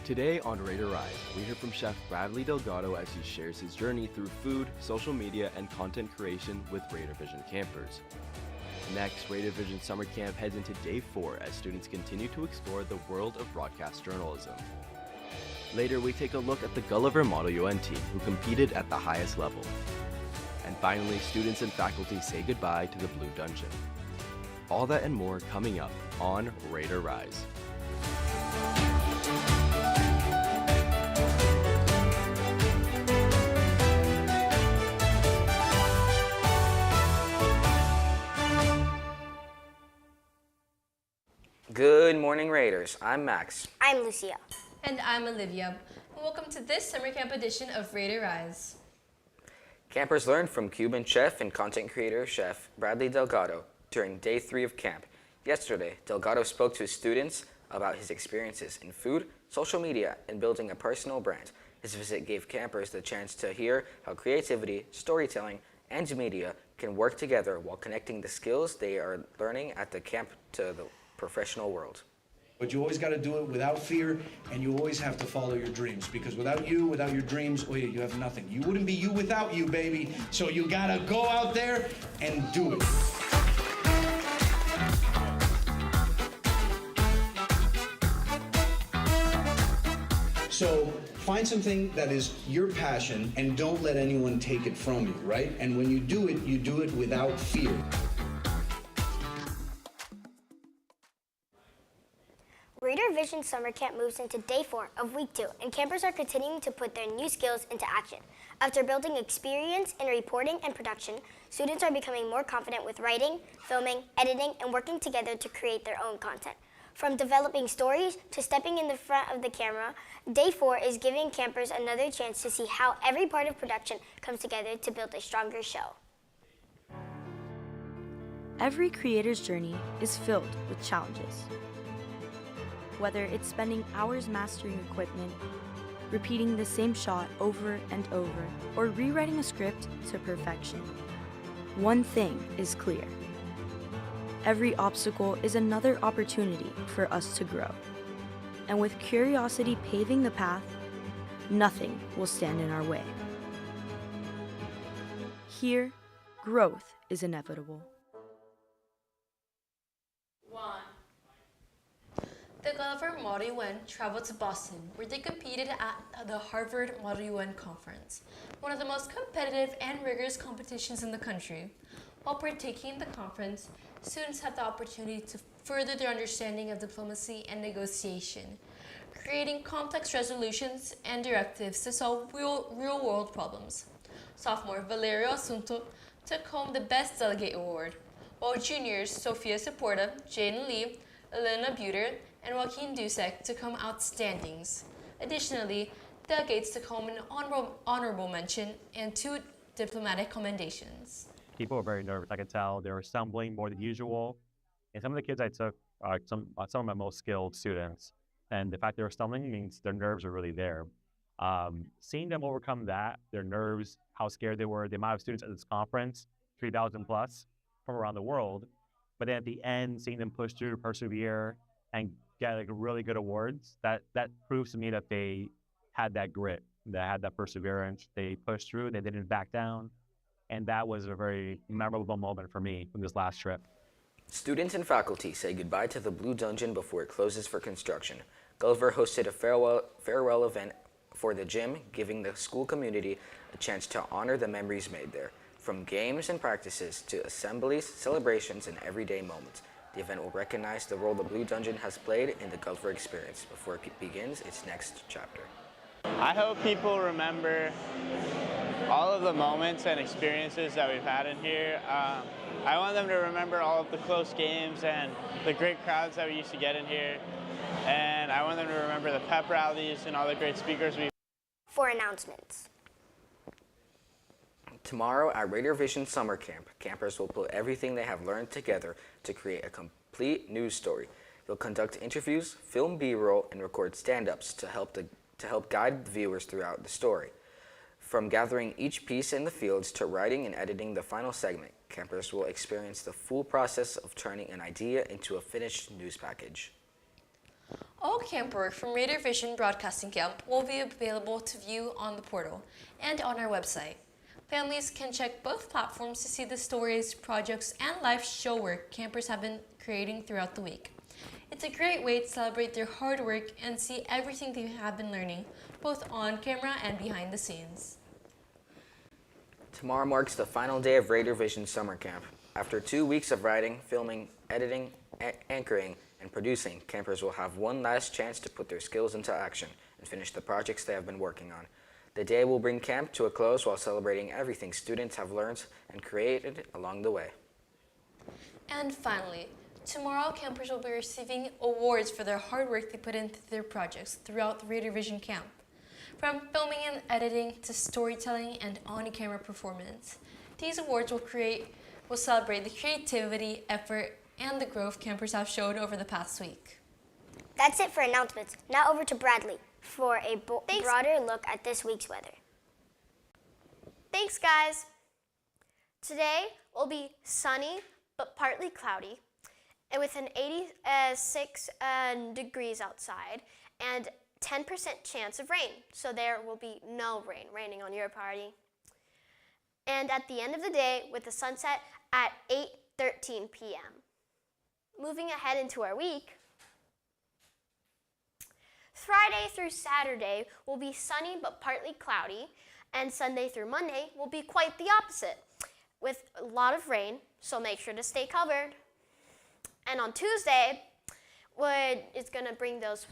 Today on RaiderRise, we hear from Chef Bradley Delgado as he shares his journey through food, social media, and content creation with Raider Vision campers. Next, Raider Vision Summer Camp heads into day 4 as students continue to explore the world of broadcast journalism. Later, we take a look at the Gulliver Model UN team who competed at the highest level. And finally, students and faculty say goodbye to the Blue Dungeon. All that and more coming up on RaiderRise. Good morning, Raiders. I'm Max. I'm Lucia. And I'm Olivia. Welcome to this summer camp edition of RaiderRise. Campers learned from Cuban chef and content creator Chef Bradley Delgado during day 3 of camp. Yesterday, Delgado spoke to his students about his experiences in food, social media, and building a personal brand. His visit gave campers the chance to hear how creativity, storytelling, and media can work together while connecting the skills they are learning at the camp to the professional world. But you always got to do it without fear, and you always have to follow your dreams, because without you, without your dreams, oh yeah, you have nothing. You wouldn't be you without you, baby. So you got to go out there and do it. So find something that is your passion and don't let anyone take it from you, right? And when you do it without fear. Raider Vision Summer Camp moves into day 4 of week 2, and campers are continuing to put their new skills into action. After building experience in reporting and production, students are becoming more confident with writing, filming, editing, and working together to create their own content. From developing stories to stepping in the front of the camera, day 4 is giving campers another chance to see how every part of production comes together to build a stronger show. Every creator's journey is filled with challenges. Whether it's spending hours mastering equipment, repeating the same shot over and over, or rewriting a script to perfection, one thing is clear. Every obstacle is another opportunity for us to grow. And with curiosity paving the path, nothing will stand in our way. Here, growth is inevitable. The Gulliver Model UN traveled to Boston, where they competed at the Harvard Model UN Conference, one of the most competitive and rigorous competitions in the country. While partaking in the conference, students had the opportunity to further their understanding of diplomacy and negotiation, creating complex resolutions and directives to solve real-world problems. Sophomore Valerio Asunto took home the Best Delegate Award, while juniors Sofia Saporta, Jaden Lee, Elena Buter, and Joaquin Dusek took home outstandings. Additionally, delegates took home an honorable mention and 2 diplomatic commendations. People were very nervous. I could tell they were stumbling more than usual. And some of the kids I took are some of my most skilled students. And the fact they were stumbling means their nerves were really there. Seeing them overcome that, their nerves, how scared they were, the amount of students at this conference, 3,000 plus from around the world. But then at the end, seeing them push through, persevere, and get like really good awards, that proves to me that they had that grit, they had that perseverance, they pushed through, they didn't back down. And that was a very memorable moment for me from this last trip. Students and faculty say goodbye to the Blue Dungeon before it closes for construction. Gulliver hosted a farewell event for the gym, giving the school community a chance to honor the memories made there. From games and practices to assemblies, celebrations, and everyday moments, the event will recognize the role the Blue Dungeon has played in the Gulliver experience before it begins its next chapter. I hope people remember all of the moments and experiences that we've had in here. I want them to remember all of the close games and the great crowds that we used to get in here. And I want them to remember the pep rallies and all the great speakers we've. For announcements. Tomorrow at Raider Vision Summer Camp, campers will put everything they have learned together to create a complete news story. They'll conduct interviews, film B-roll, and record stand-ups to help guide the viewers throughout the story. From gathering each piece in the fields to writing and editing the final segment, campers will experience the full process of turning an idea into a finished news package. All camp work from Raider Vision Broadcasting Camp will be available to view on the portal and on our website. Families can check both platforms to see the stories, projects, and live show work campers have been creating throughout the week. It's a great way to celebrate their hard work and see everything they have been learning, both on camera and behind the scenes. Tomorrow marks the final day of Raider Vision Summer Camp. After 2 weeks of writing, filming, editing, anchoring, and producing, campers will have one last chance to put their skills into action and finish the projects they have been working on. The day will bring camp to a close while celebrating everything students have learned and created along the way. And finally, tomorrow campers will be receiving awards for their hard work they put into their projects throughout the Raider Vision Camp. From filming and editing to storytelling and on-camera performance, these awards will celebrate the creativity, effort, and the growth campers have showed over the past week. That's it for announcements. Now over to Bradley for a broader look at this week's weather. Thanks, guys. Today will be sunny but partly cloudy, and with an 86 degrees outside and 10% chance of rain. So there will be no rain raining on your party. And at the end of the day, with the sunset at 8:13 p.m. Moving ahead into our week, Friday through Saturday will be sunny but partly cloudy, and Sunday through Monday will be quite the opposite, with a lot of rain, so make sure to stay covered. And on Tuesday, it's going to bring those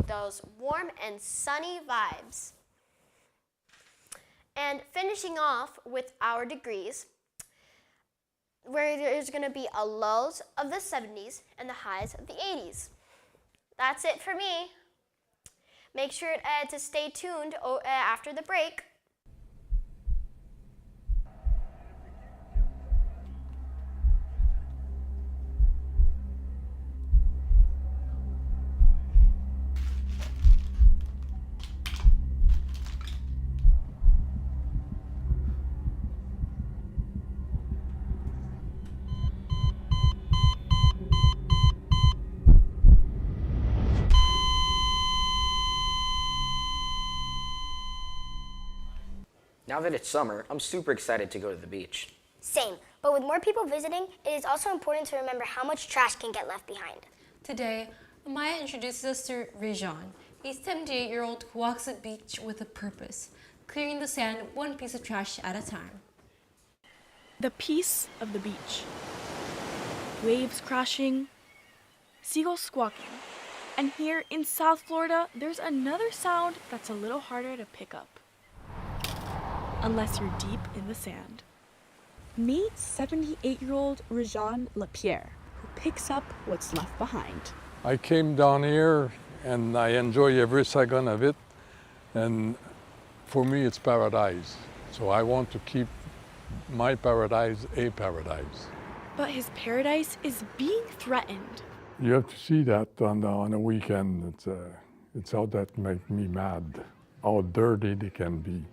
warm and sunny vibes. And finishing off with our degrees, where there's going to be a lows of the 70s and the highs of the 80s. That's it for me. Make sure to stay tuned after the break. Now that it's summer, I'm super excited to go to the beach. Same, but with more people visiting, it is also important to remember how much trash can get left behind. Today, Amaya introduces us to Rajan, a 78-year-old who walks the beach with a purpose, clearing the sand one piece of trash at a time. The peace of the beach. Waves crashing, seagulls squawking. And here in South Florida, there's another sound that's a little harder to pick up. Unless you're deep in the sand. Meet 78-year-old Rajan Lapierre, who picks up what's left behind. I came down here and I enjoy every second of it. And for me, it's paradise. So I want to keep my paradise a paradise. But his paradise is being threatened. You have to see that on a weekend. It's how that makes me mad, how dirty they can be.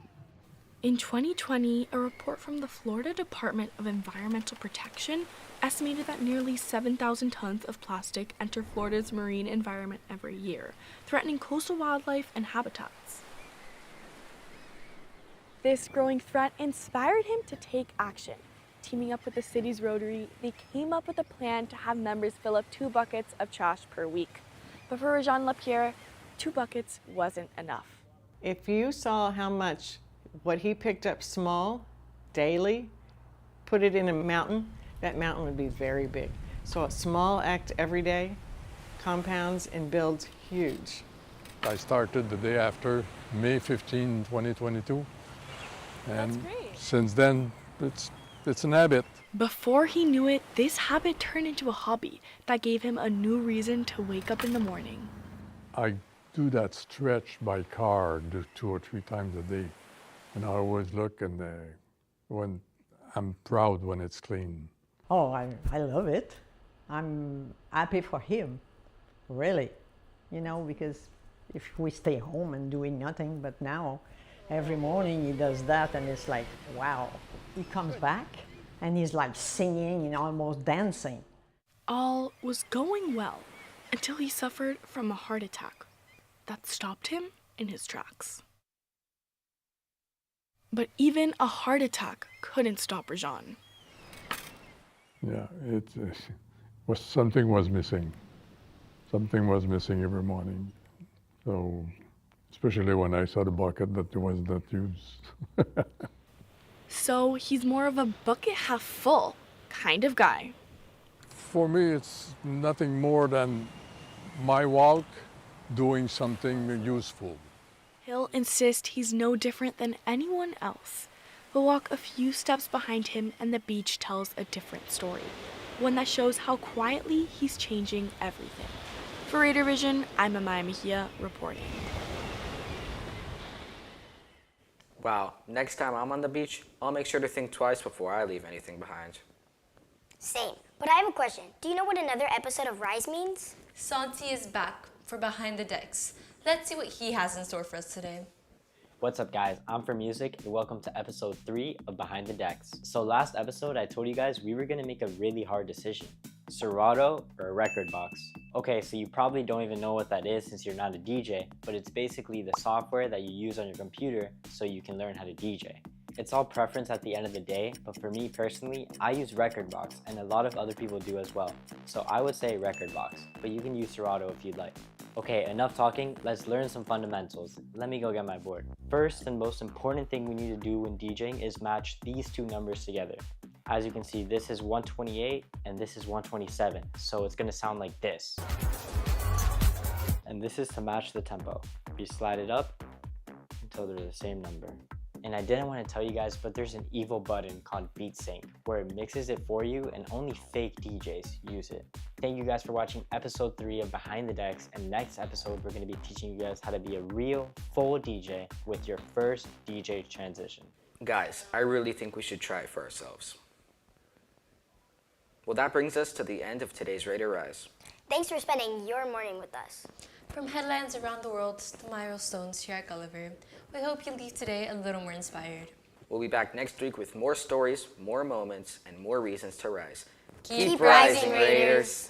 In 2020, a report from the Florida Department of Environmental Protection estimated that nearly 7,000 tons of plastic enter Florida's marine environment every year, threatening coastal wildlife and habitats. This growing threat inspired him to take action. Teaming up with the city's Rotary, they came up with a plan to have members fill up 2 buckets of trash per week. But for Rajan Lapierre, 2 buckets wasn't enough. If you saw how much what he picked up small, daily, put it in a mountain, that mountain would be very big. So a small act every day compounds and builds huge. I started the day after, May 15, 2022. And That's great. Since then, it's an habit. Before he knew it, this habit turned into a hobby that gave him a new reason to wake up in the morning. I do that stretch by car 2 or 3 times a day. And I always look and when I'm proud when it's clean. Oh, I love it. I'm happy for him, really. You know, because if we stay home and doing nothing, but now every morning he does that and it's like, wow. He comes back and he's like singing and almost dancing. All was going well until he suffered from a heart attack that stopped him in his tracks. But even a heart attack couldn't stop Rajan. Yeah, something was missing. Something was missing every morning. So, especially when I saw the bucket that was not used. So he's more of a bucket half full kind of guy. For me, it's nothing more than my walk doing something useful. He'll insist he's no different than anyone else. He'll walk a few steps behind him and the beach tells a different story. One that shows how quietly he's changing everything. For Raider Vision, I'm Amaya Mejia reporting. Wow, next time I'm on the beach, I'll make sure to think twice before I leave anything behind. Same. But I have a question. Do you know what another episode of Rise means? Santi is back for Behind the Decks. Let's see what he has in store for us today. What's up guys, I'm for Music and welcome to episode 3 of Behind the Decks. So last episode I told you guys we were going to make a really hard decision. Serato or a record box. Okay, so you probably don't even know what that is since you're not a DJ, but it's basically the software that you use on your computer so you can learn how to DJ. It's all preference at the end of the day, but for me personally, I use Rekordbox and a lot of other people do as well. So I would say Rekordbox, but you can use Serato if you'd like. Okay, enough talking, let's learn some fundamentals. Let me go get my board. First and most important thing we need to do when DJing is match these two numbers together. As you can see, this is 128 and this is 127, so it's gonna sound like this. And this is to match the tempo. You slide it up until they're the same number. And I didn't want to tell you guys, but there's an evil button called Beat Sync where it mixes it for you and only fake DJs use it. Thank you guys for watching episode 3 of Behind the Decks, and next episode we're going to be teaching you guys how to be a real full DJ with your first DJ transition. Guys, I really think we should try it for ourselves. Well, that brings us to the end of today's RaiderRise. Thanks for spending your morning with us. From headlines around the world to milestones here at Gulliver, we hope you leave today a little more inspired. We'll be back next week with more stories, more moments, and more reasons to rise. Keep rising, Raiders!